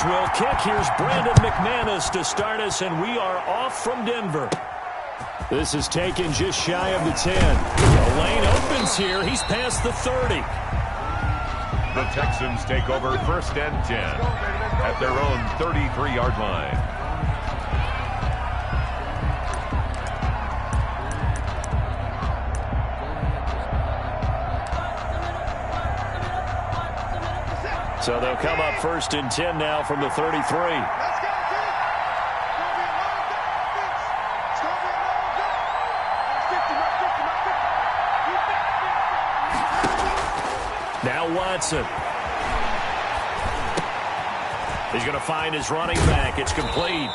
Broncos will kick. Here's Brandon McManus to start us, and we are off from Denver. This is taken just shy of the 10. The lane opens here. He's past the 30. The Texans take over 1st and 10 at their own 33-yard line. So they'll come up 1st and 10 now from the 33. Now Watson. He's going to find his running back. It's complete.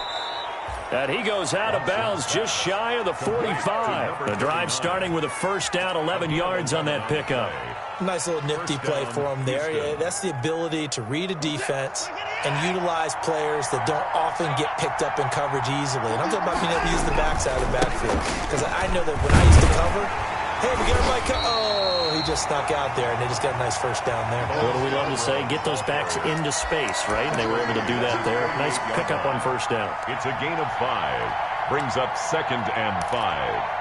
And he goes out of bounds just shy of the 45. The drive starting with a 1st down, 11 yards on that pickup. Nice little nifty play for him there. Yeah, that's the ability to read a defense and utilize players that don't often get picked up in coverage easily. And I'm talking about being able to use the backside of the backfield. Because I know that when I used to cover, hey, we get everybody oh, he just snuck out there, and they just got a nice 1st down there. What do we love to say? Get those backs into space, right? And they were able to do that there. Nice pickup on 1st down. It's a gain of 5. Brings up 2nd and 5.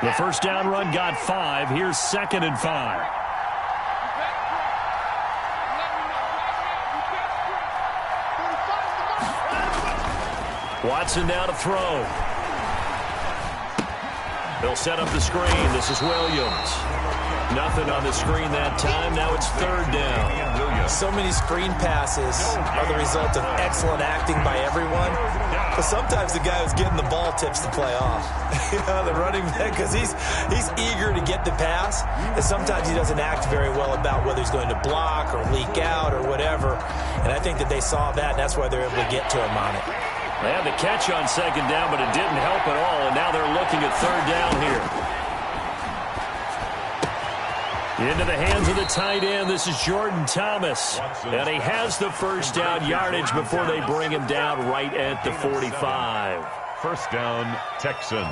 The 1st down run got 5. Here's 2nd and 5. Watson now to throw. They'll set up the screen. This is Williams. Nothing on the screen that time. Now it's 3rd down. So many screen passes are the result of excellent acting by everyone. But sometimes the guy who's getting the ball tips the play off. You know, the running back, because he's eager to get the pass. And sometimes he doesn't act very well about whether he's going to block or leak out or whatever. And I think that they saw that, and that's why they're able to get to him on it. They had the catch on 2nd down, but it didn't help at all. And now they're looking at 3rd down here. Into the hands of the tight end. This is Jordan Thomas. And he has the 1st down yardage before they bring him down right at the 45. 1st down, Texans.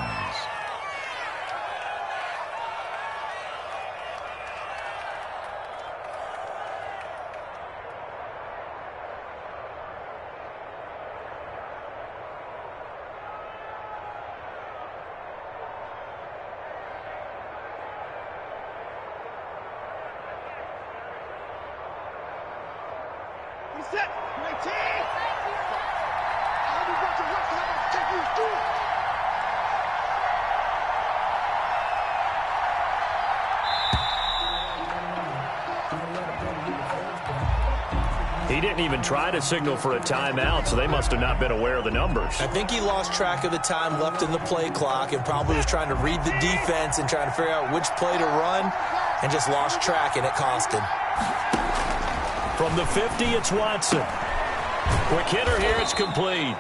He didn't even try to signal for a timeout, so they must have not been aware of the numbers. I think he lost track of the time left in the play clock and probably was trying to read the defense and trying to figure out which play to run and just lost track, and it cost him. From the 50, it's Watson. Quick hitter here, it's complete.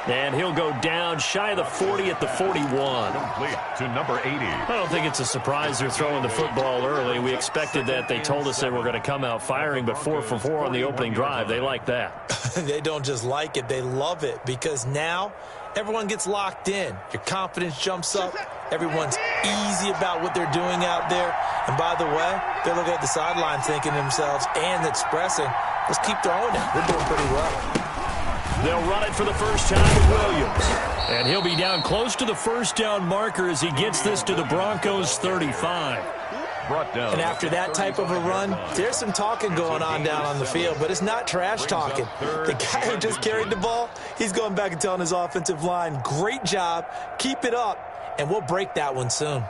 And he'll go down shy of the 40 at the 41. Complete to number 80. I don't think it's a surprise they're throwing the football early. We expected that. They told us they were going to come out firing, but 4 for 4 on the opening drive. They like that. They don't just like it, they love it, because now everyone gets locked in. Your confidence jumps up. Everyone's easy about what they're doing out there. And by the way, they're looking at the sideline thinking to themselves and expressing, let's keep throwing it. We're doing pretty well. They'll run it for the first time with Williams. And he'll be down close to the 1st down marker as he gets this to the Broncos 35. Brought down. And after that type of a run, there's some talking going on down on the field, but it's not trash talking. The guy who just carried the ball, he's going back and telling his offensive line, great job, keep it up, and we'll break that one soon.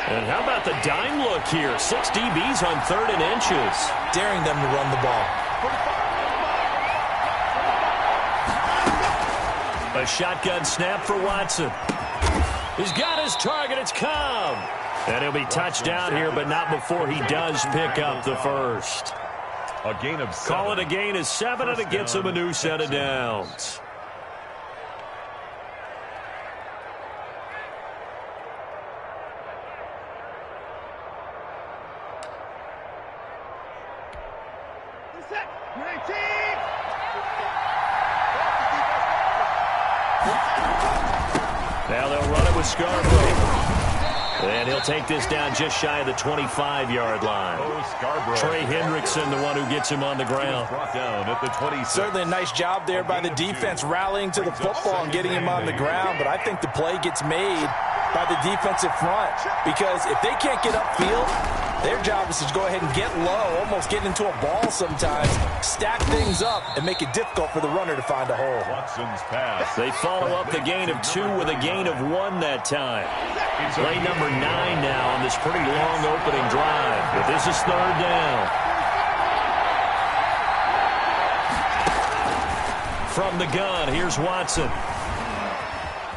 And how about the dime look here? 6 DBs on 3rd and inches. Daring them to run the ball. A shotgun snap for Watson. He's got his target. It's Cobb. And he'll be touched down here, but not before he does pick up the 1st. A gain of 7. Call it a gain of 7, and it gets him a new set of downs. Now they'll run it with Scarborough. And he'll take this down just shy of the 25-yard line. Trey Hendrickson, the one who gets him on the ground. Brought down at the 26. Certainly a nice job there by the defense rallying to the football and getting him on the ground, but I think the play gets made by the defensive front because if they can't get upfield, their job is to go ahead and get low, almost get into a ball sometimes, stack things up, and make it difficult for the runner to find a hole. Watson's pass. They follow up the gain of 2 with a gain of 1 that time. Play number 9 now on this pretty long opening drive. But this is 3rd down. From the gun, here's Watson.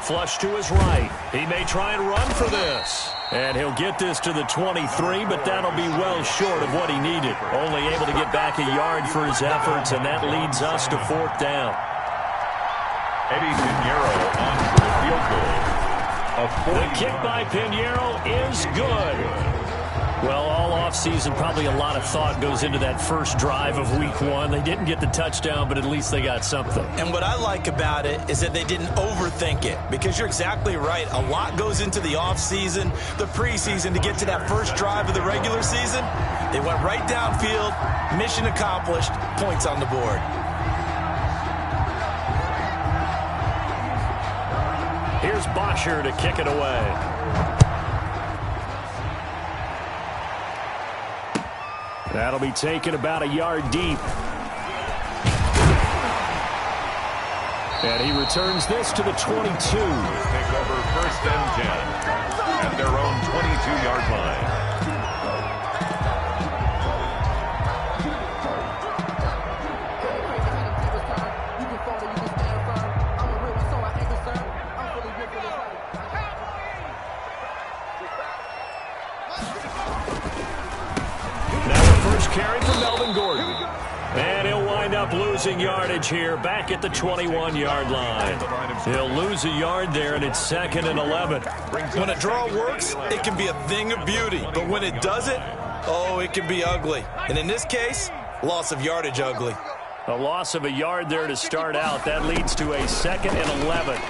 Flush to his right. He may try and run for this. And he'll get this to the 23, but that'll be well short of what he needed. Only able to get back a yard for his efforts, and that leads us to 4th down. Eddie Pinheiro on for the field goal. The kick by Pinheiro is good. Well, all offseason, probably a lot of thought goes into that first drive of Week 1. They didn't get the touchdown, but at least they got something. And what I like about it is that they didn't overthink it, because you're exactly right. A lot goes into the offseason, the preseason, to get to that first drive of the regular season. They went right downfield, mission accomplished, points on the board. Here's Bosher to kick it away. That'll be taken about a yard deep. And he returns this to the 22. Take over 1st and 10 at their own 22-yard line. Carry from Melvin Gordon. And he'll wind up losing yardage here back at the 21-yard line. He'll lose a yard there, and it's 2nd and 11. When a draw works, it can be a thing of beauty. But when it doesn't, oh, it can be ugly. And in this case, loss of yardage ugly. A loss of a yard there to start out. That leads to a 2nd and 11.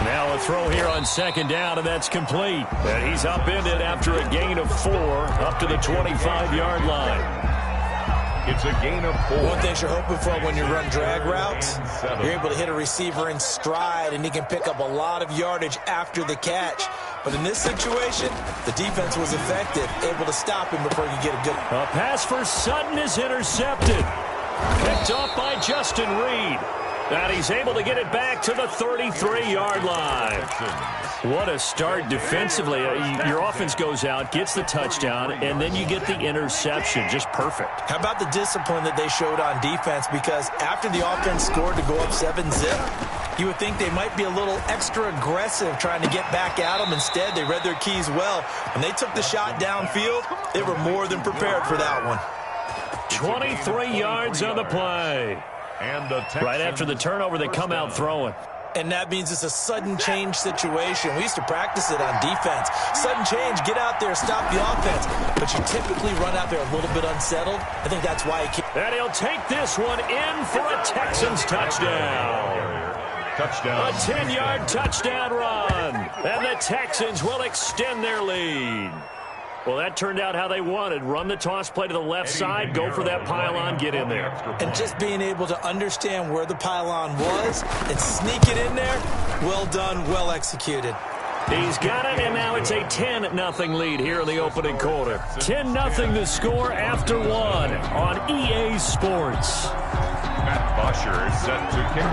Now a throw here on 2nd down, and that's complete. And he's upended after a gain of 4 up to the 25-yard line. It's a gain of 4. One thing you're hoping for when you run drag routes, you're able to hit a receiver in stride, and he can pick up a lot of yardage after the catch. But in this situation, the defense was effective, able to stop him before you get a good... A pass for Sutton is intercepted. Picked off by Justin Reed. And he's able to get it back to the 33-yard line. What a start defensively. Your offense goes out, gets the touchdown, and then you get the interception. Just perfect. How about the discipline that they showed on defense? Because after the offense scored to go up 7-zip, you would think they might be a little extra aggressive trying to get back at them. Instead, they read their keys well. When they took the shot downfield, they were more than prepared for that one. 23 yards on the play. And right after the turnover, they come out throwing. And that means it's a sudden change situation. We used to practice it on defense. Sudden change, get out there, stop the offense. But you typically run out there a little bit unsettled. I think that's why he can't. And he'll take this one in for a Texans touchdown. Touchdown. A 10-yard touchdown run. And the Texans will extend their lead. Well, that turned out how they wanted. Run the toss play to the left side, go for that pylon, get in there. And just being able to understand where the pylon was and sneak it in there, well done, well executed. He's got it, and now it's a 10-0 lead here in the opening quarter. 10-0 the score after 1 on EA Sports. Matt Bosher is set to kick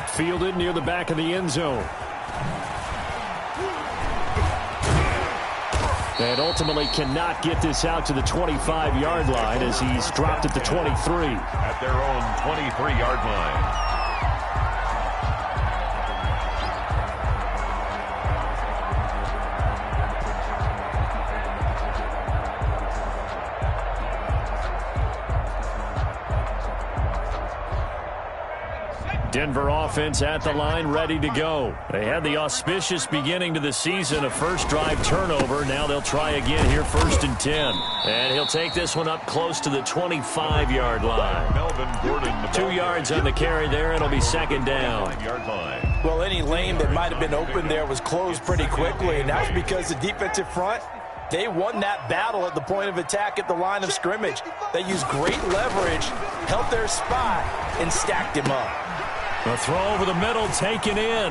off. Fielded near the back of the end zone. And ultimately cannot get this out to the 25-yard line as he's dropped at the 23. At their own 23-yard line. Denver offense at the line, ready to go. They had the auspicious beginning to the season, a first drive turnover. Now they'll try again here, 1st and 10. And he'll take this one up close to the 25-yard line. Melvin Gordon, 2 yards on the carry there. It'll be 2nd down. Well, any lane that might have been open there was closed pretty quickly, and that's because the defensive front, they won that battle at the point of attack at the line of scrimmage. They used great leverage, held their spot, and stacked him up. The throw over the middle taken in.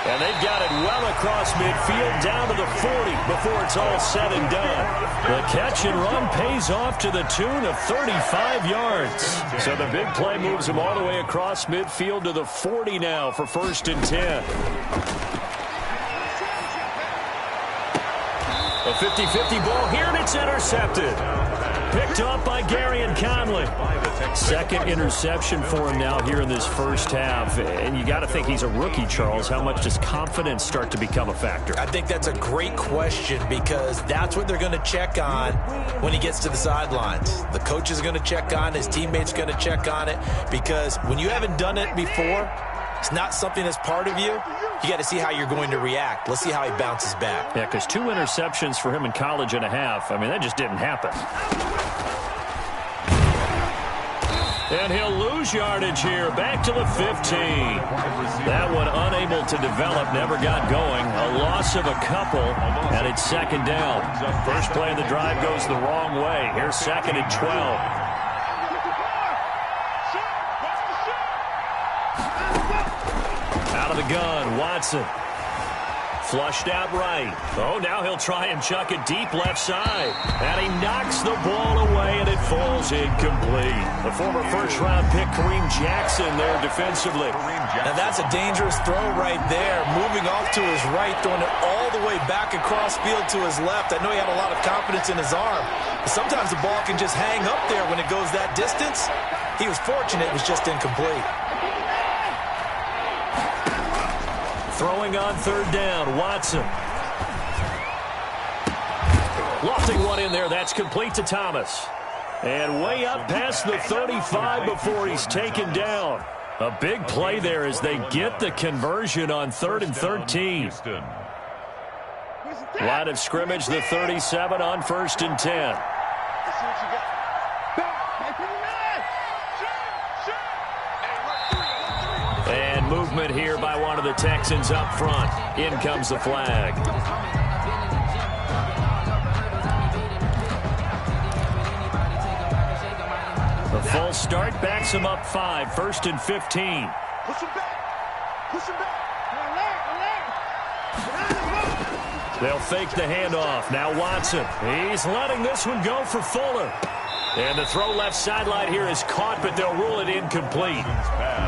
And they've got it well across midfield down to the 40 before it's all said and done. The catch and run pays off to the tune of 35 yards. So the big play moves him all the way across midfield to the 40 now for 1st and 10. A 50-50 ball here, and it's intercepted. Picked up by Gary and Conley. 2nd interception for him now here in this first half. And you got to think he's a rookie, Charles. How much does confidence start to become a factor? I think that's a great question because that's what they're going to check on when he gets to the sidelines. The coach is going to check on, his teammates are going to check on it, because when you haven't done it before, it's not something that's part of you. You got to see how you're going to react. Let's see how he bounces back. Yeah, because 2 interceptions for him in college and a half. I mean, that just didn't happen. And he'll lose yardage here. Back to the 15. That one unable to develop, never got going. A loss of a couple, and it's 2nd down. First play of the drive goes the wrong way. Here's 2nd and 12. Out of the gun, Watson. Flushed out right. Oh, now he'll try and chuck it deep left side. And he knocks the ball away, and it falls incomplete. The former first-round pick, Kareem Jackson, there defensively. Now that's a dangerous throw right there. Moving off to his right, throwing it all the way back across field to his left. I know he had a lot of confidence in his arm. But sometimes the ball can just hang up there when it goes that distance. He was fortunate it was just incomplete. Throwing on 3rd down, Watson. Lofting one in there, that's complete to Thomas. And way up past the 35 before he's taken down. A big play there as they get the conversion on 3rd and 13. Line of scrimmage, the 37 on 1st and 10. And movement here by one of the Texans up front. In comes the flag. The full start backs him up 5. 1st and 15. Push him back. Push him back. They'll fake the handoff. Now Watson. He's letting this one go for Fuller. And the throw left sideline here is caught, but they'll rule it incomplete.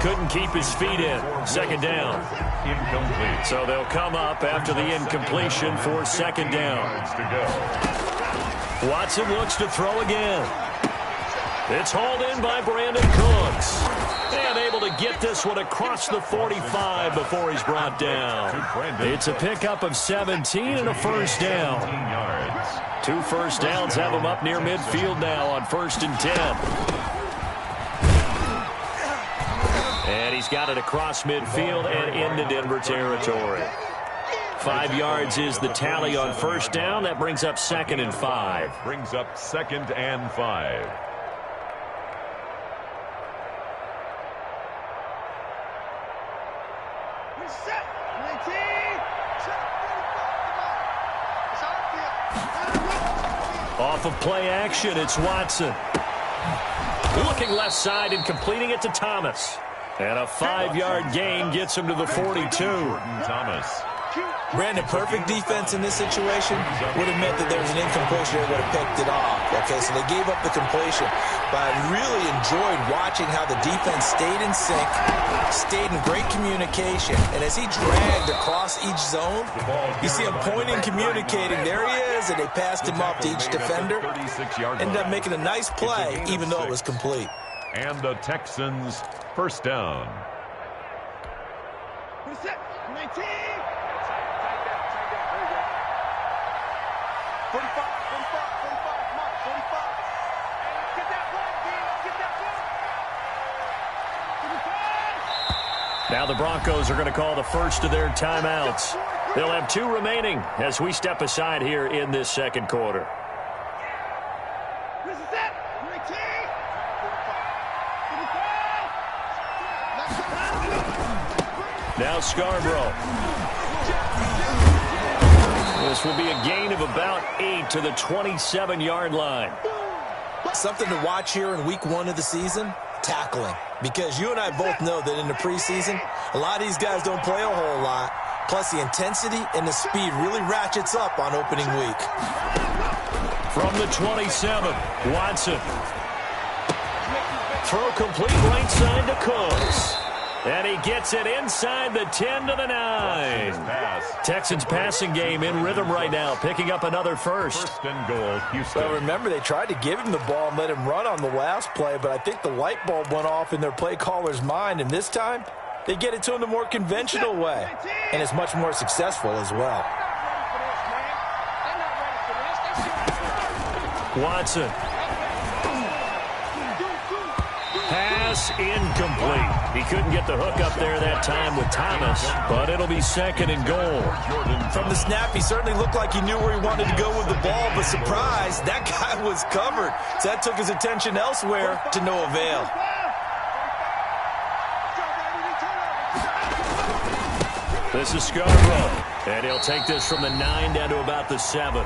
Couldn't keep his feet in. 2nd down. Incomplete. So they'll come up after the incompletion for 2nd down. Watson looks to throw again. It's hauled in by Brandon Cooks. And able to get this one across the 45 before he's brought down. It's a pickup of 17 and a 1st down. 2 first downs have him up near midfield now on 1st and 10. And he's got it across midfield and into Denver territory. 5 yards is the tally on 1st down. That brings up 2nd and 5. Brings up 2nd and 5. Off of play action, it's Watson. Looking left side and completing it to Thomas. And a 5-yard gain gets him to the 42. Thomas. Brandon, perfect defense in this situation would have meant that there was an incompletion. They would have picked it off. Okay, so they gave up the completion. But I really enjoyed watching how the defense stayed in sync, stayed in great communication. And as he dragged across each zone, you see him pointing, communicating. There he is, and they passed him off to each defender. Ended up making a nice play, even though it was complete. And the Texans' 1st down. 19. 45, 45, 45, Mark, 45. Get that flag, D. Get that flag. 45. Now the Broncos are going to call the first of their timeouts. They'll have 2 remaining as we step aside here in this second quarter. Now Scarborough. This will be a gain of about 8 to the 27-yard line. Something to watch here in week 1 of the season, tackling. Because you and I both know that in the preseason, a lot of these guys don't play a whole lot. Plus, the intensity and the speed really ratchets up on opening week. From the 27, Watson. Throw complete right side to Cooks. And he gets it inside the 10 to the 9. Texans passing game in rhythm right now, picking up another first. First and goal, Houston. Well, remember, they tried to give him the ball and let him run on the last play, but I think the light bulb went off in their play caller's mind, and this time, they get it to him the more conventional way, and it's much more successful as well. Watson. Pass incomplete. He couldn't get the hook up there that time with Thomas, but it'll be second and goal. From the snap, he certainly looked like he knew where he wanted to go with the ball, but surprise, that guy was covered. So that took his attention elsewhere to no avail. This is Scarborough, and he'll take this from the 9 down to about the 7.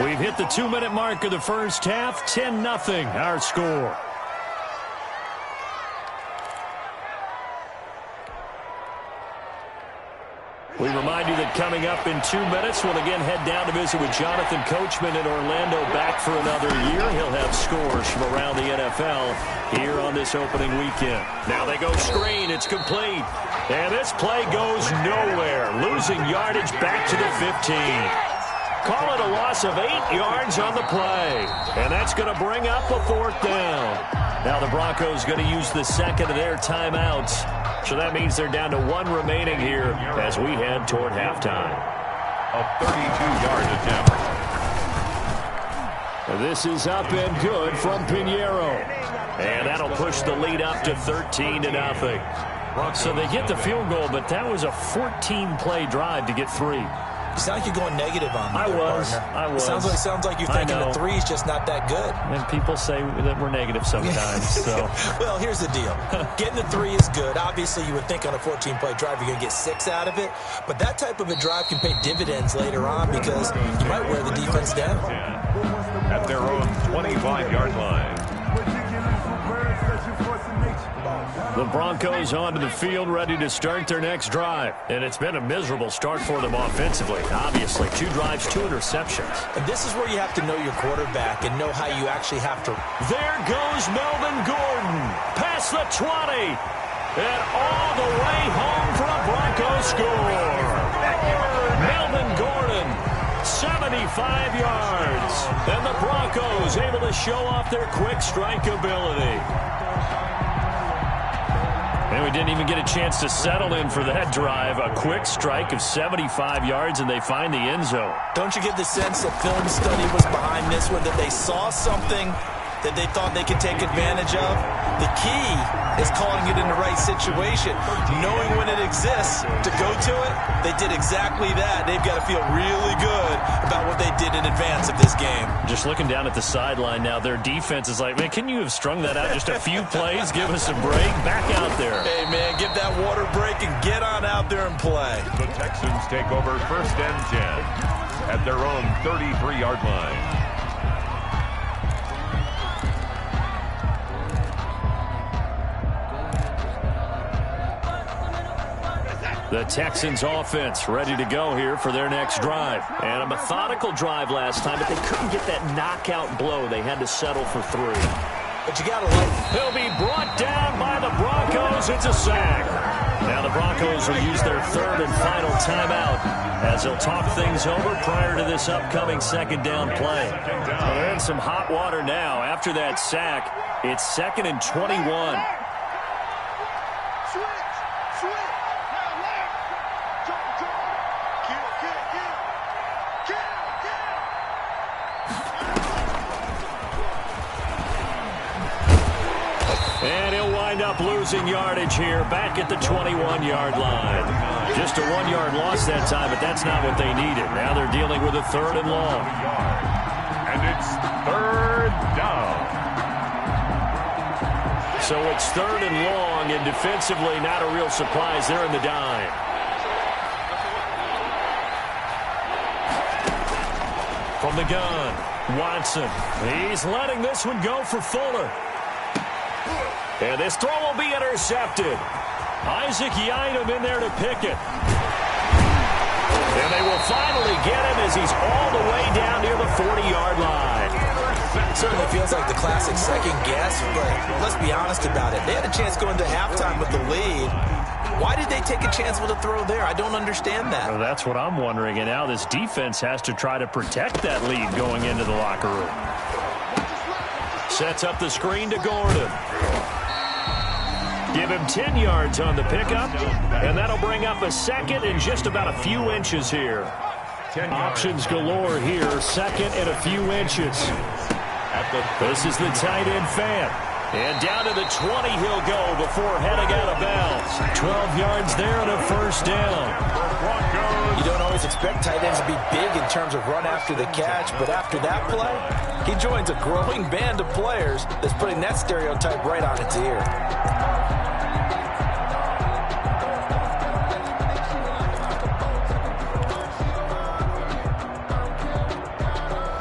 We've hit the 2-minute mark of the first half, 10-0 our score. We remind you that coming up in 2 minutes, we'll again head down to visit with Jonathan Coachman in Orlando, back for another year. He'll have scores from around the NFL here on this opening weekend. Now they go screen. It's complete. And this play goes nowhere. Losing yardage back to the 15. Call it a loss of 8 yards on the play. And that's going to bring up a 4th down. Now the Broncos going to use the second of their timeouts. So that means they're down to 1 remaining here as we head toward halftime. A 32-yard attempt. This is up and good from Pinheiro. And that'll push the lead up to 13-0. So they get the field goal, but that was a 14-play drive to get 3. You sound like you're going negative on me. I was. Sounds like you're thinking the 3's just not that good. And people say that we're negative sometimes. So, well, here's the deal. Getting the 3 is good. Obviously, you would think on a 14-play drive you're going to get 6 out of it. But that type of a drive can pay dividends later on because you might wear the defense down. At their own 25-yard line. The Broncos onto the field, ready to start their next drive. And it's been a miserable start for them offensively. Obviously, 2 drives, 2 interceptions. And this is where you have to know your quarterback and know how you actually have to. There goes Melvin Gordon. Past the 20. And all the way home for a Broncos score. Melvin Gordon, 75 yards. And the Broncos able to show off their quick strike ability. And we didn't even get a chance to settle in for that drive. A quick strike of 75 yards, and they find the end zone. Don't you get the sense that film study was behind this one, that they saw something that they thought they could take advantage of? The key is calling it in the right situation, knowing when it exists to go to it. They did exactly that. They've got to feel really good about what they did in advance of this game. Just looking down at the sideline now, their defense is like, man, can you have strung that out just a few plays? Give us a break. Back out there. Hey, man, give that water break and get on out there and play. The Texans take over first and 10 at their own 33-yard line. The Texans offense ready to go here for their next drive. And a methodical drive last time, but they couldn't get that knockout blow. They had to settle for 3. But you got to like it. He'll be brought down by the Broncos. It's a sack. Now the Broncos will use their 3rd and final timeout as they'll talk things over prior to this upcoming second down play. Well, they're in some hot water now. After that sack, it's 2nd and 21. losing yardage here, back at the 21-yard line. Just a 1-yard loss that time, but that's not what they needed. Now they're dealing with a 3rd and long. And it's 3rd down. So it's 3rd and long, and defensively not a real surprise there in the dime. From the gun, Watson. He's letting this one go for Fuller. And this throw will be intercepted. Isaac Yiadom in there to pick it. And they will finally get him as he's all the way down near the 40-yard line. It certainly feels like the classic second guess, but let's be honest about it. They had a chance going to halftime with the lead. Why did they take a chance with a throw there? I don't understand that. Well, that's what I'm wondering. And now this defense has to try to protect that lead going into the locker room. Sets up the screen to Gordon. Give him 10 yards on the pickup, and that'll bring up a 2nd and just about a few inches here. Options galore here, 2nd and a few inches. This is the tight end fan. And down to the 20 he'll go before heading out of bounds. 12 yards there and a 1st down. You don't always expect tight ends to be big in terms of run after the catch, but after that play, he joins a growing band of players that's putting that stereotype right on its ear.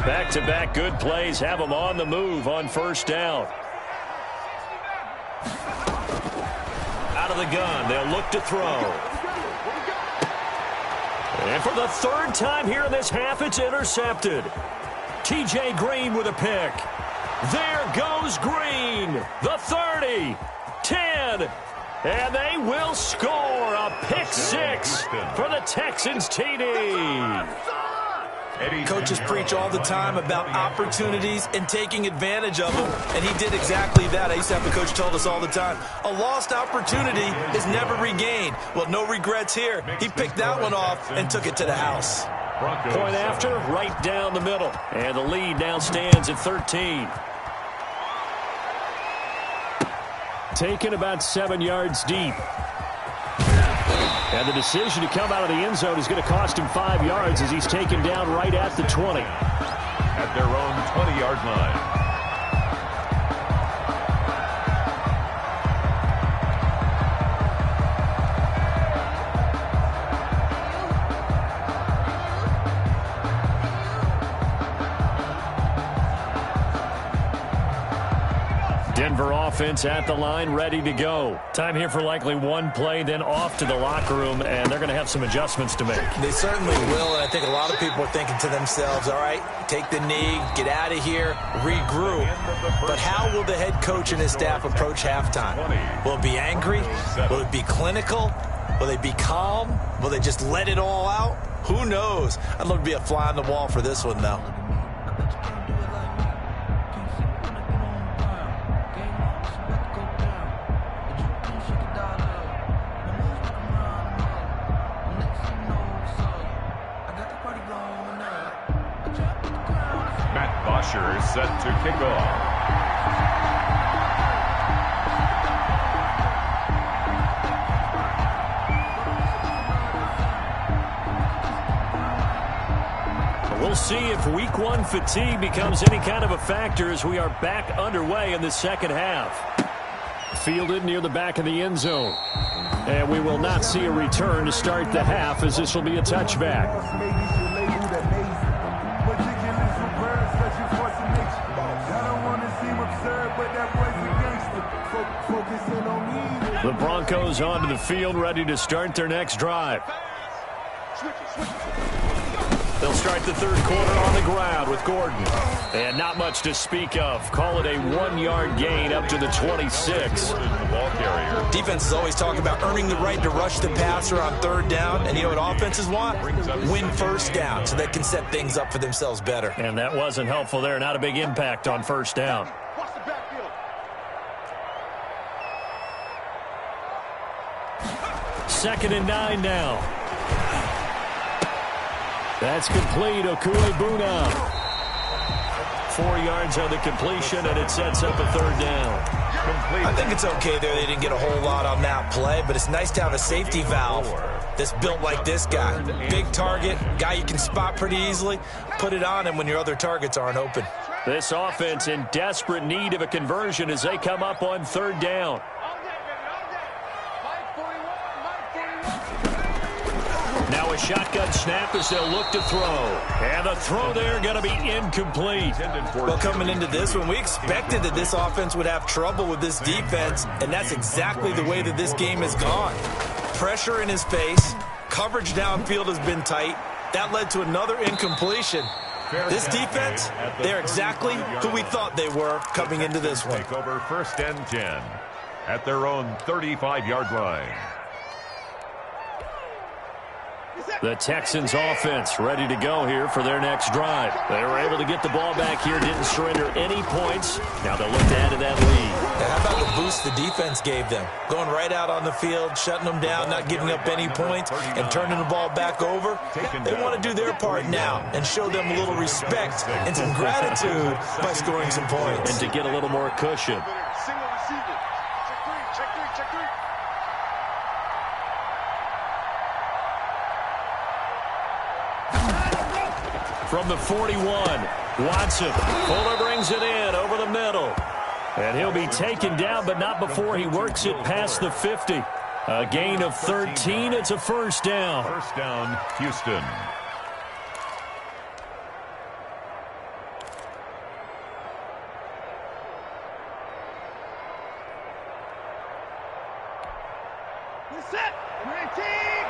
Back-to-back good plays have them on the move on 1st down. Out of the gun, they'll look to throw. And for the 3rd time here in this half, it's intercepted. T.J. Green with a pick. There goes Green. The 30, 10, and they will score a pick 6 for the Texans TD. Coaches preach all the time about opportunities and taking advantage of them, and he did exactly that. I used to have a coach told us all the time, a lost opportunity is never regained. Well, no regrets here. He picked that one off and took it to the house. Point after, right down the middle, and the lead now stands at 13. Taken about 7 yards deep. And the decision to come out of the end zone is going to cost him 5 yards as he's taken down right at the 20. At their own 20-yard line. Denver offense at the line, ready to go. Time here for likely one play, then off to the locker room, and they're going to have some adjustments to make. They certainly will, and I think a lot of people are thinking to themselves, all right, take the knee, get out of here, regroup. But how will the head coach and his staff approach halftime? Will it be angry? Will it be clinical? Will they be calm? Will they just let it all out? Who knows? I'd love to be a fly on the wall for this one, though. Set to kick off. We'll see if week 1 fatigue becomes any kind of a factor as we are back underway in the second half. Fielded near the back of the end zone. And we will not see a return to start the half as this will be a touchback. The Broncos onto the field, ready to start their next drive. They'll start the third quarter on the ground with Gordon. And not much to speak of. Call it a 1-yard gain up to the 26. Defense is always talking about earning the right to rush the passer on 3rd down. And you know what offenses want? Win 1st down so they can set things up for themselves better. And that wasn't helpful there. Not a big impact on 1st down. 2nd and 9 now. That's complete. Okuebuna. 4 yards on the completion, and it sets up a third down. I think it's okay there. They didn't get a whole lot on that play, but it's nice to have a safety valve that's built like this guy. Big target, guy you can spot pretty easily. Put it on him when your other targets aren't open. This offense in desperate need of a conversion as they come up on third down. Now a shotgun snap as they'll look to throw. And the throw there going to be incomplete. Well, coming into this one, we expected that this offense would have trouble with this defense, and that's exactly the way that this game has gone. Pressure in his face. Coverage downfield has been tight. That led to another incompletion. This defense, they're exactly who we thought they were coming into this one. Take over 1st and 10 at their own 35-yard line. The Texans offense ready to go here for their next drive. They were able to get the ball back here, didn't surrender any points. Now they'll look to add to that lead. Now, how about the boost the defense gave them? Going right out on the field, shutting them down, not giving up any points, and turning the ball back over. They want to do their part now and show them a little respect and some gratitude by scoring some points. And to get a little more cushion. Single receiver. Check three. From the 41, Watson. Fuller brings it in over the middle. And he'll be taken down, but not before he works it past the 50. A gain of 13. It's a first down. First down, Houston. Set. Red team.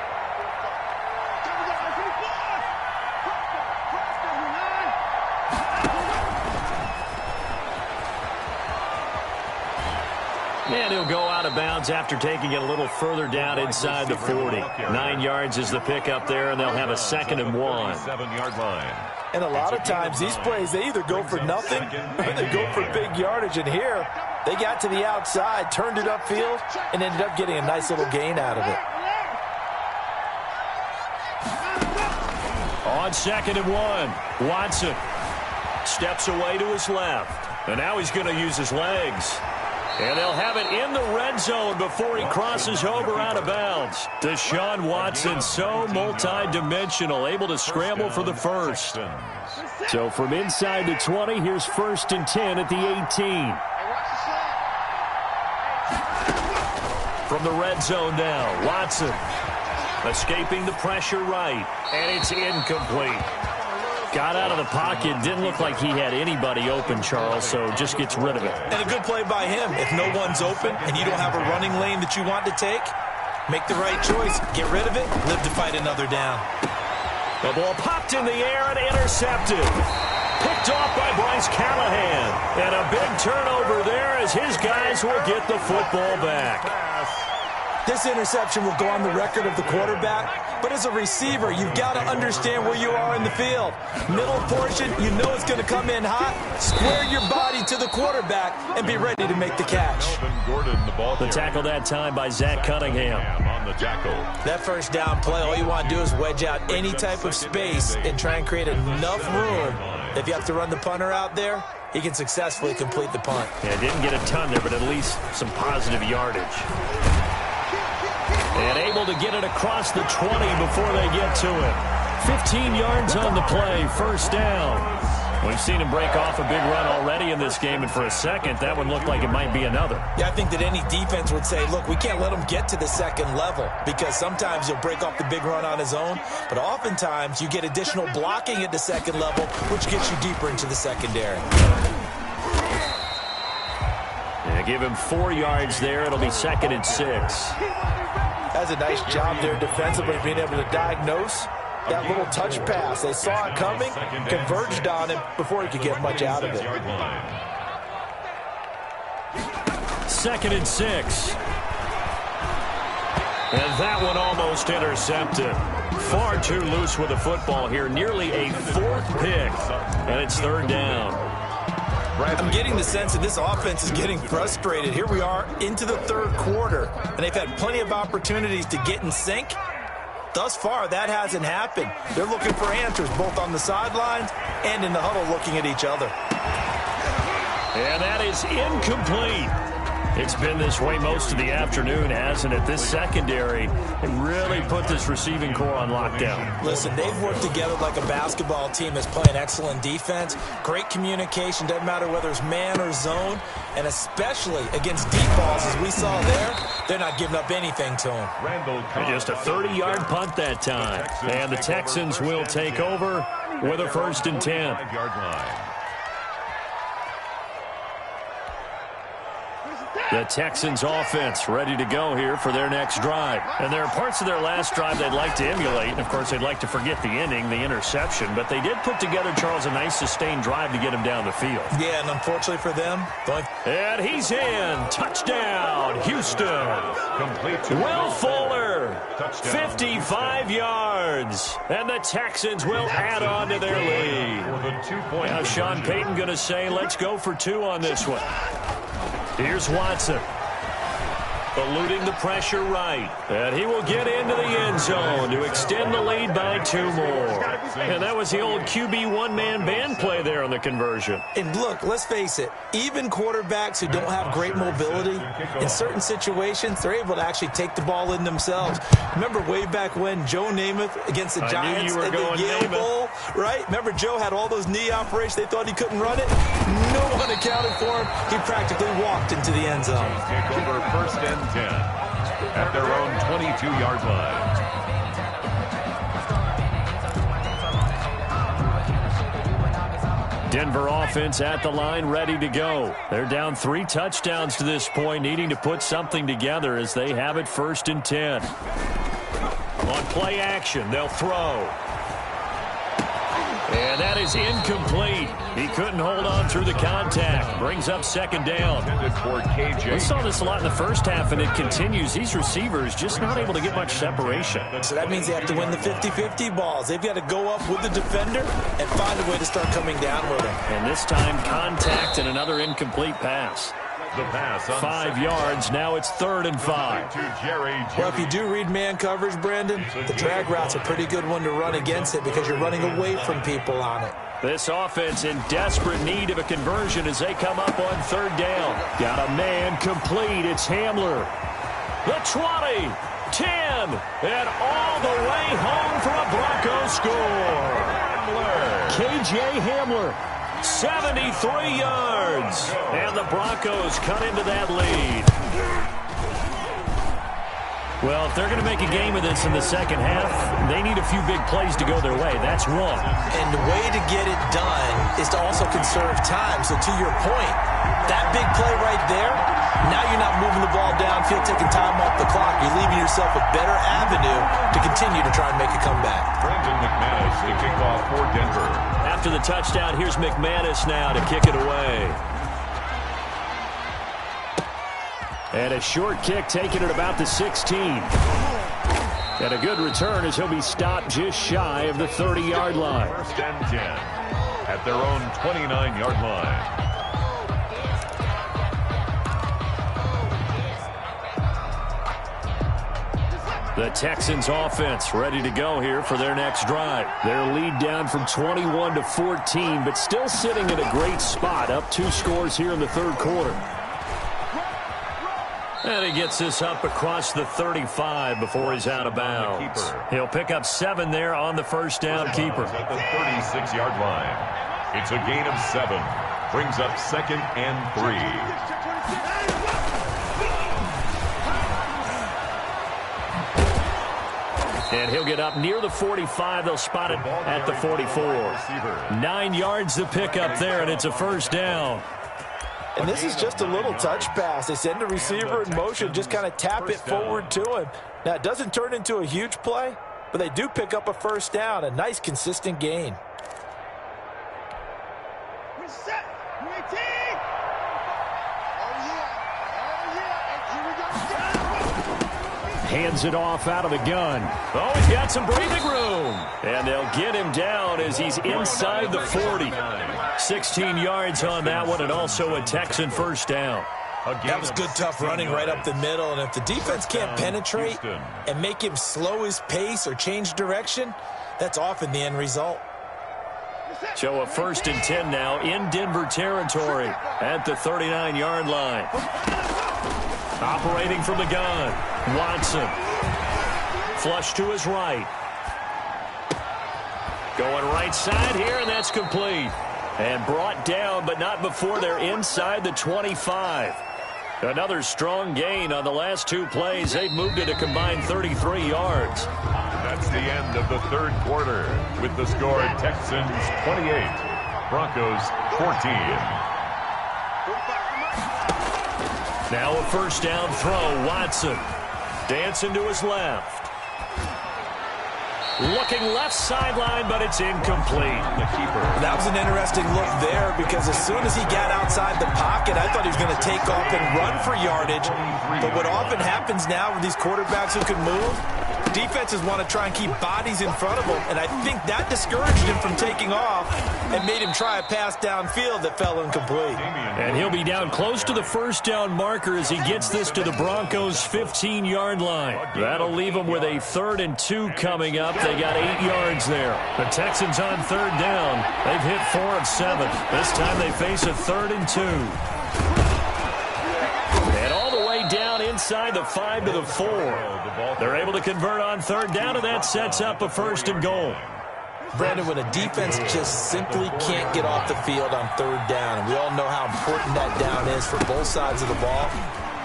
And he'll go out of bounds after taking it a little further down inside the 40. 9 yards is the pickup there, and they'll have a 2nd and 1. 7-yard line. And a lot of times these plays, they either go for nothing or they go for big yardage. And here, they got to the outside, turned it upfield, and ended up getting a nice little gain out of it. On 2nd and 1, Watson steps away to his left. And now he's going to use his legs. And they'll have it in the red zone before he crosses over out of bounds. Deshaun Watson, so multi-dimensional, able to scramble for the first. So from inside the 20, here's 1st and 10 at the 18. From the red zone now, Watson escaping the pressure right, and it's incomplete. Got out of the pocket, didn't look like he had anybody open, Charles, so just gets rid of it. And a good play by him. If no one's open and you don't have a running lane that you want to take, make the right choice. Get rid of it, live to fight another down. The ball popped in the air and intercepted. Picked off by Bryce Callahan. And a big turnover there as his guys will get the football back. This interception will go on the record of the quarterback, but as a receiver, you've got to understand where you are in the field. Middle portion, you know it's going to come in hot. Square your body to the quarterback and be ready to make the catch. The tackle that time by Zach Cunningham. On the tackle. That first down play, all you want to do is wedge out any type of space and try and create enough room. If you have to run the punter out there, he can successfully complete the punt. Yeah, didn't get a ton there, but at least some positive yardage. And able to get it across the 20 before they get to it. 15 yards on the play, first down. We've seen him break off a big run already in this game, and for a second, that one looked like it might be another. Yeah, I think that any defense would say, look, we can't let him get to the second level, because sometimes he'll break off the big run on his own, but oftentimes you get additional blocking at the second level, which gets you deeper into the secondary. Yeah, give him 4 yards there. It'll be 2nd and 6. That's a nice job there defensively, being able to diagnose that little touch pass. They saw it coming, converged on him before he could get much out of it. 2nd and 6. And that one almost intercepted. Far too loose with the football here. Nearly a 4th pick. And it's 3rd down. I'm getting the sense that this offense is getting frustrated. Here we are into the 3rd quarter, and they've had plenty of opportunities to get in sync. Thus far, that hasn't happened. They're looking for answers both on the sidelines and in the huddle looking at each other. And that is incomplete. It's been this way most of the afternoon, hasn't it? This secondary, they really put this receiving core on lockdown. Listen, they've worked together like a basketball team that's playing excellent defense. Great communication, doesn't matter whether it's man or zone. And especially against deep balls, as we saw there, they're not giving up anything to them. Just a 30-yard punt that time. And the Texans will take over with a 1st and 10. The Texans offense ready to go here for their next drive. And there are parts of their last drive they'd like to emulate. And, of course, they'd like to forget the ending, the interception. But they did put together, Charles, a nice sustained drive to get him down the field. Yeah, and unfortunately for them. And he's in. Touchdown, Houston. Will Fuller, 55 yards. And the Texans will add on to their lead. Now Sean Payton going to say, let's go for 2 on this one. Here's Watson, eluding the pressure right. And he will get into the end zone to extend the lead by 2 more. And that was the old QB one-man band play there on the conversion. And look, let's face it, even quarterbacks who don't have great mobility, in certain situations, they're able to actually take the ball in themselves. Remember way back when Joe Namath against the Giants in the Yale Bowl, right? Remember Joe had all those knee operations. They thought he couldn't run it. No one accounted for him. He practically walked into the end zone. Take over 1st and 10 at their own 22-yard line. Denver offense at the line, ready to go. They're down 3 touchdowns to this point, needing to put something together as they have it 1st and 10. On play action, they'll throw. And that is incomplete. He couldn't hold on through the contact. Brings up 2nd down. We saw this a lot in the first half, and it continues. These receivers just not able to get much separation. So that means they have to win the 50-50 balls. They've got to go up with the defender and find a way to start coming down with him. And this time, contact and another incomplete pass. The pass 5 yards. Now it's 3rd and 5. Well, if you do read man coverage, Brandon, the drag route's a pretty good one to run against it because you're running away from people on it. This offense in desperate need of a conversion as they come up on 3rd down. Got a man complete. It's Hamler. The 20, 10, and all the way home for a Broncos score. KJ Hamler. 73 yards. And the Broncos cut into that lead. Well, if they're going to make a game of this in the second half, they need a few big plays to go their way. That's one. And the way to get it done is to also conserve time. So to your point, that big play right there, now you're not moving the ball downfield, taking time off the clock. You're leaving yourself a better avenue to continue to try and make a comeback. Brandon McManus to kick off for Denver. After the touchdown, here's McManus now to kick it away. And a short kick taken at about the 16. And a good return as he'll be stopped just shy of the 30-yard line. 1st and 10 at their own 29-yard line. The Texans offense ready to go here for their next drive. Their lead down from 21 to 14, but still sitting in a great spot, up 2 scores here in the 3rd quarter. And he gets this up across the 35 before he's out of bounds. He'll pick up 7 there on the 1st down keeper. At the 36-yard line. It's a gain of 7. Brings up 2nd and 3. And he'll get up near the 45. They'll spot it at the 44. 9 yards to pick up there, and it's a 1st down. And this is just a little touch pass. They send the receiver in motion, just kind of tap it forward to him. Now, it doesn't turn into a huge play, but they do pick up a 1st down, a nice, consistent gain. Reset. Waiting. Oh, yeah. Here we go. Hands it off out of the gun. Oh, he's got some breathing room. And they'll get him down as he's inside the 40. 16 yards on that one, and also a Texan 1st down. That was good, tough running right up the middle. And if the defense can't penetrate and make him slow his pace or change direction, that's often the end result. So a 1st and 10 now in Denver territory at the 39-yard line. Operating from the gun, Watson. Flush to his right. Going right side here, and that's complete. And brought down, but not before they're inside the 25. Another strong gain on the last 2 plays. They've moved it a combined 33 yards. That's the end of the 3rd quarter with the score Texans 28, Broncos 14. Now a 1st down throw, Watson. Dancing to his left. Looking left sideline, but it's incomplete. The keeper. That was an interesting look there because as soon as he got outside the pocket, I thought he was going to take off and run for yardage. But what often happens now with these quarterbacks who can move, defenses want to try and keep bodies in front of them, and I think that discouraged him from taking off and made him try a pass downfield that fell incomplete. And he'll be down close to the 1st down marker as he gets this to the Broncos' 15-yard line. That'll leave them with a 3rd and 2 coming up. They got 8 yards there. The Texans on 3rd down. They've hit 4 of 7. This time they face a 3rd and 2. And all the way down inside the 5 to the 4. They're able to convert on 3rd down, and that sets up a 1st and goal. Brandon, when a defense just simply can't get off the field on 3rd down, and we all know how important that down is for both sides of the ball.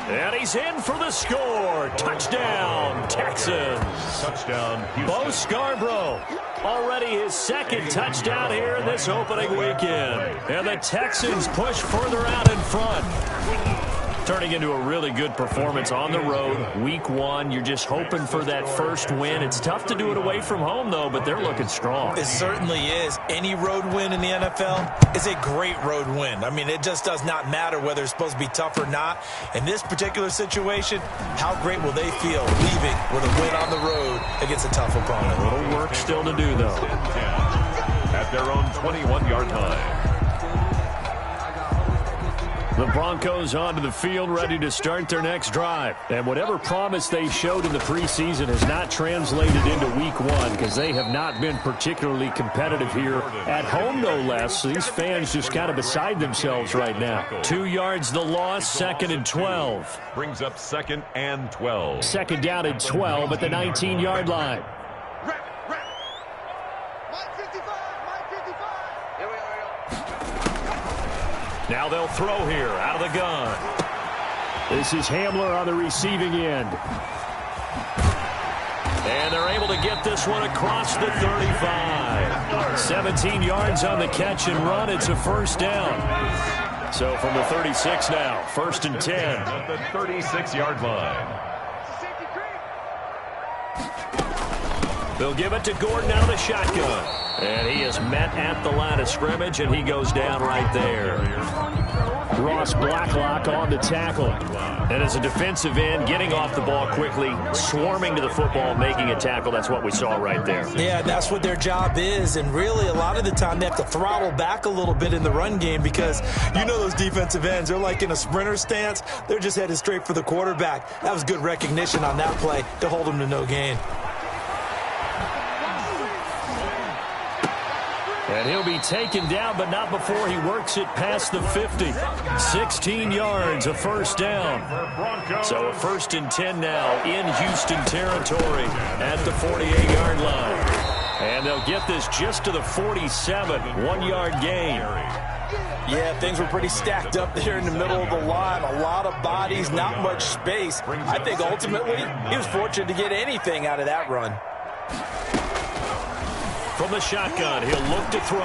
And he's in for the score. Touchdown, Texans. Touchdown, Houston. Bo Scarborough. Already his 2nd touchdown here in this opening weekend. And the Texans push further out in front. Turning into a really good performance on the road. Week 1, you're just hoping for that 1st win. It's tough to do it away from home, though, but they're looking strong. It certainly is. Any road win in the NFL is a great road win. I mean, it just does not matter whether it's supposed to be tough or not. In this particular situation, how great will they feel leaving with a win on the road against a tough opponent? A little work still to do, though. At their own 21-yard line. The Broncos onto the field, ready to start their next drive. And whatever promise they showed in the preseason has not translated into week 1 because they have not been particularly competitive here at home, no less. So these fans just kind of beside themselves right now. 2 yards the loss, 2nd and 12. Brings up 2nd and 12. 2nd down and 12 at the 19-yard line. Now they'll throw here out of the gun. This is Hamler on the receiving end. And they're able to get this one across the 35. 17 yards on the catch and run. It's a 1st down. So from the 36 now, 1st and 10. At the 36-yard line. They'll give it to Gordon out of the shotgun. And he is met at the line of scrimmage, and he goes down right there. Ross Blacklock on the tackle. And as a defensive end, getting off the ball quickly, swarming to the football, making a tackle. That's what we saw right there. Yeah, that's what their job is. And really, a lot of the time, they have to throttle back a little bit in the run game because you know those defensive ends, they're like in a sprinter stance. They're just headed straight for the quarterback. That was good recognition on that play to hold him to no gain. And he'll be taken down, but not before he works it past the 50. 16 yards, a 1st down. So a 1st and 10 now in Houston territory at the 48-yard line. And they'll get this just to the 47, 1-yard gain. Yeah, things were pretty stacked up there in the middle of the line. A lot of bodies, not much space. I think ultimately he was fortunate to get anything out of that run. From the shotgun, he'll look to throw.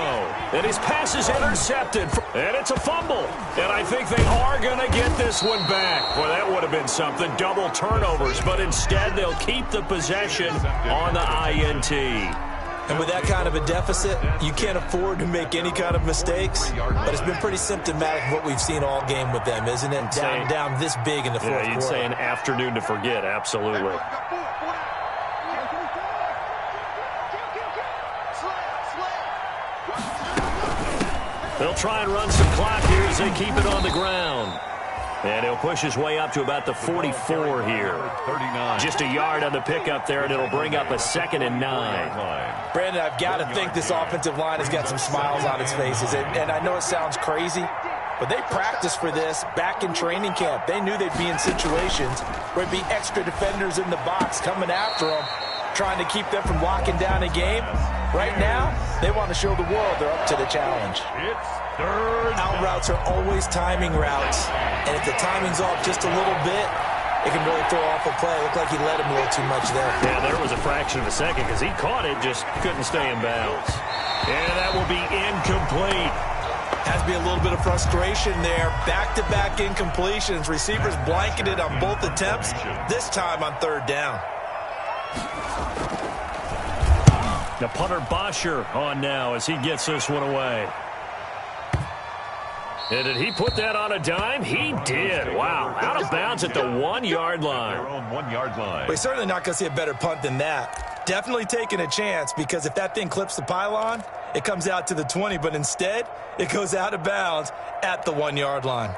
And his pass is intercepted. And it's a fumble. And I think they are going to get this one back. Well, that would have been something. Double turnovers. But instead, they'll keep the possession on the INT. And with that kind of a deficit, you can't afford to make any kind of mistakes. But it's been pretty symptomatic of what we've seen all game with them, isn't it? Down this big in the fourth quarter. Yeah, you'd say an afternoon to forget. Absolutely. They'll try and run some clock here as they keep it on the ground. And he'll push his way up to about the 44 here. 39. Just a yard on the pickup there, and it'll bring up a 2nd and 9. Brandon, I've got to think this offensive line has got some smiles on its faces. And I know it sounds crazy, but they practiced for this back in training camp. They knew they'd be in situations where there'd be extra defenders in the box coming after them, trying to keep them from locking down a game. Right now, they want to show the world they're up to the challenge. It's 3rd. Out routes are always timing routes, and if the timing's off just a little bit, it can really throw off a play. It looked like he let him a little too much there. Yeah, there was a fraction of a second because he caught it, just couldn't stay in bounds. And that will be incomplete. Has to be a little bit of frustration there. Back-to-back incompletions. Receivers blanketed on both attempts, this time on 3rd down. The punter Bosher on now as he gets this one away. And did he put that on a dime? He did. Wow. Out of bounds at the 1-yard line. Their own 1-yard line. We're certainly not going to see a better punt than that. Definitely taking a chance, because if that thing clips the pylon, it comes out to the 20, but instead, it goes out of bounds at the 1-yard line.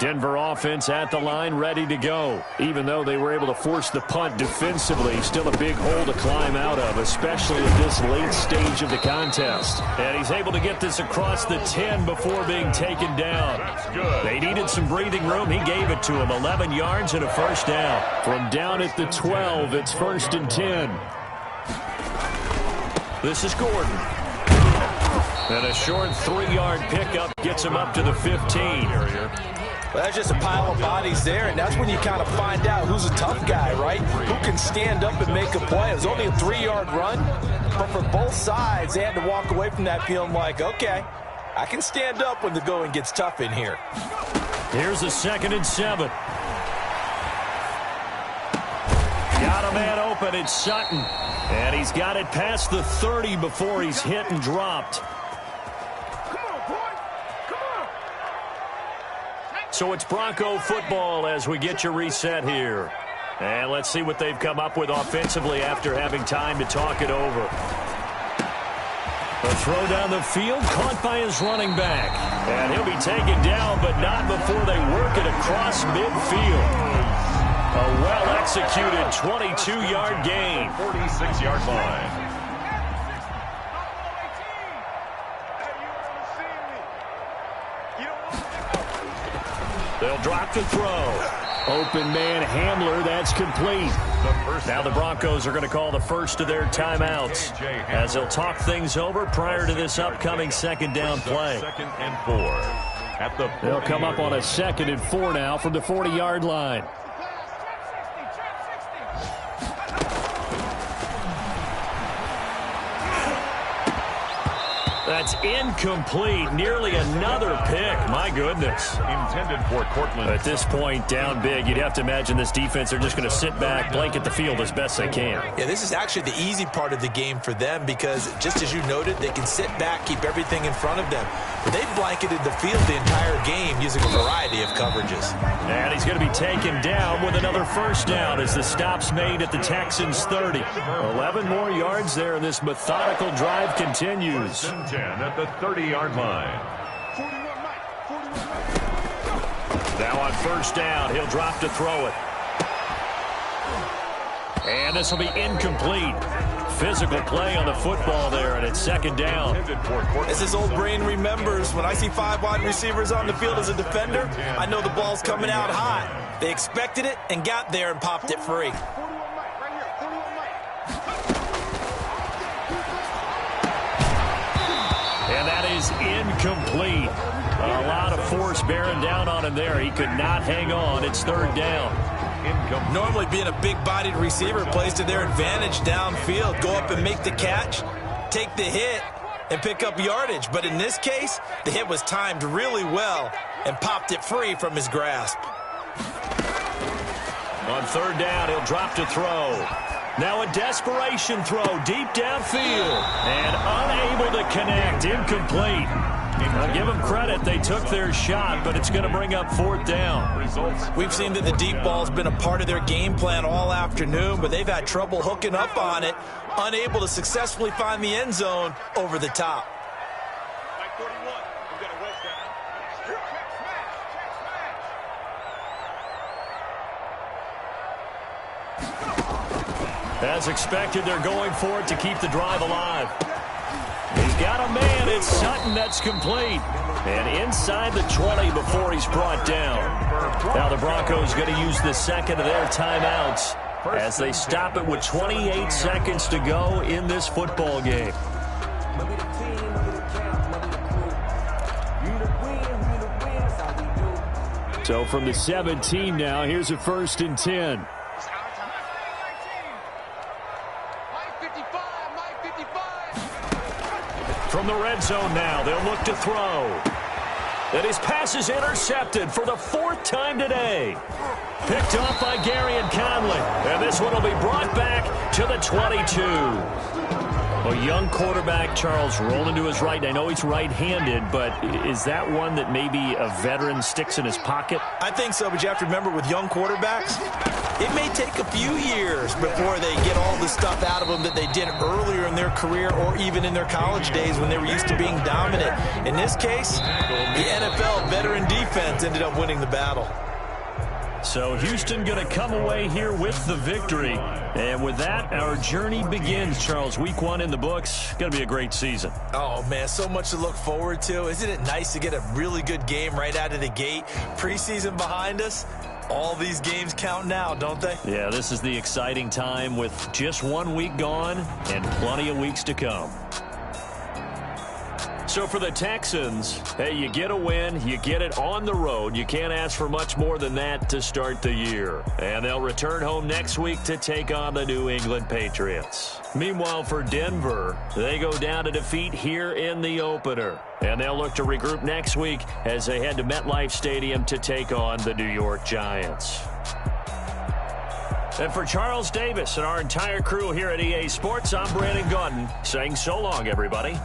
Denver offense at the line, ready to go. Even though they were able to force the punt defensively, still a big hole to climb out of, especially at this late stage of the contest. And he's able to get this across the 10 before being taken down. That's good. They needed some breathing room. He gave it to him. 11 yards and a 1st down. From down at the 12, it's 1st and 10. This is Gordon. And a short 3-yard pickup gets him up to the 15. Well, that's just a pile of bodies there, and that's when you kind of find out who's a tough guy, right? Who can stand up and make a play. It was only a 3-yard run, but for both sides, they had to walk away from that feeling like, okay, I can stand up when the going gets tough in here. Here's a 2nd and 7. Got a man open, it's Sutton. And he's got it past the 30 before he's hit and dropped. So it's Bronco football as we get your reset here. And let's see what they've come up with offensively after having time to talk it over. A throw down the field, caught by his running back. And he'll be taken down, but not before they work it across midfield. A well-executed 22-yard gain. 46-yard line. They'll drop the throw. Open man Hamler, that's complete. Now the Broncos are going to call the first of their timeouts as they'll talk things over prior to this upcoming 2nd down play. 2nd and 4. At the They'll come up on a 2nd and 4 now from the 40-yard line. That's incomplete. Nearly another pick. My goodness. Intended for Cortland. At this point, down big, you'd have to imagine this defense are just going to sit back, blanket the field as best they can. Yeah, this is actually the easy part of the game for them because, just as you noted, they can sit back, keep everything in front of them. But they've blanketed the field the entire game using a variety of coverages. And he's going to be taken down with another 1st down as the stop's made at the Texans' 30. 11 more yards there, and this methodical drive continues. 10 at the 30-yard line. Now on 1st down, he'll drop to throw it. And this will be incomplete. Physical play on the football there, and it's 2nd down. As his old brain remembers, when I see 5 wide receivers on the field as a defender, I know the ball's coming out hot. They expected it and got there and popped it free. And that is incomplete. A lot of force bearing down on him there. He could not hang on. It's 3rd down. Normally being a big-bodied receiver plays to their advantage downfield. Go up and make the catch, take the hit, and pick up yardage. But in this case, the hit was timed really well and popped it free from his grasp. On 3rd down, he'll drop to throw. Now a desperation throw deep downfield. And unable to connect. Incomplete. I'll give them credit. They took their shot, but it's going to bring up 4th down. We've seen that the deep ball's been a part of their game plan all afternoon, but they've had trouble hooking up on it, unable to successfully find the end zone over the top. As expected, they're going for it to keep the drive alive. He's got a man. It's Sutton that's complete. And inside the 20 before he's brought down. Now the Broncos going to use the second of their timeouts as they stop it with 28 seconds to go in this football game. So from the 17 now, here's a 1st and 10. From the red zone now, they'll look to throw. And his pass is intercepted for the 4th time today. Picked off by Gary and Conley. And this one will be brought back to the 22. A young quarterback, Charles, rolling to his right. I know he's right-handed, but is that one that maybe a veteran sticks in his pocket? I think so, but you have to remember with young quarterbacks, it may take a few years before they get all the stuff out of them that they did earlier in their career or even in their college days when they were used to being dominant. In this case, the NFL veteran defense ended up winning the battle. So Houston going to come away here with the victory. And with that, our journey begins, Charles. Week 1 in the books. Going to be a great season. Oh, man, so much to look forward to. Isn't it nice to get a really good game right out of the gate? Preseason behind us. All these games count now, don't they? Yeah, this is the exciting time with just 1 week gone and plenty of weeks to come. So for the Texans, hey, you get a win, you get it on the road. You can't ask for much more than that to start the year. And they'll return home next week to take on the New England Patriots. Meanwhile, for Denver, they go down to defeat here in the opener. And they'll look to regroup next week as they head to MetLife Stadium to take on the New York Giants. And for Charles Davis and our entire crew here at EA Sports, I'm Brandon Gaudin saying so long, everybody.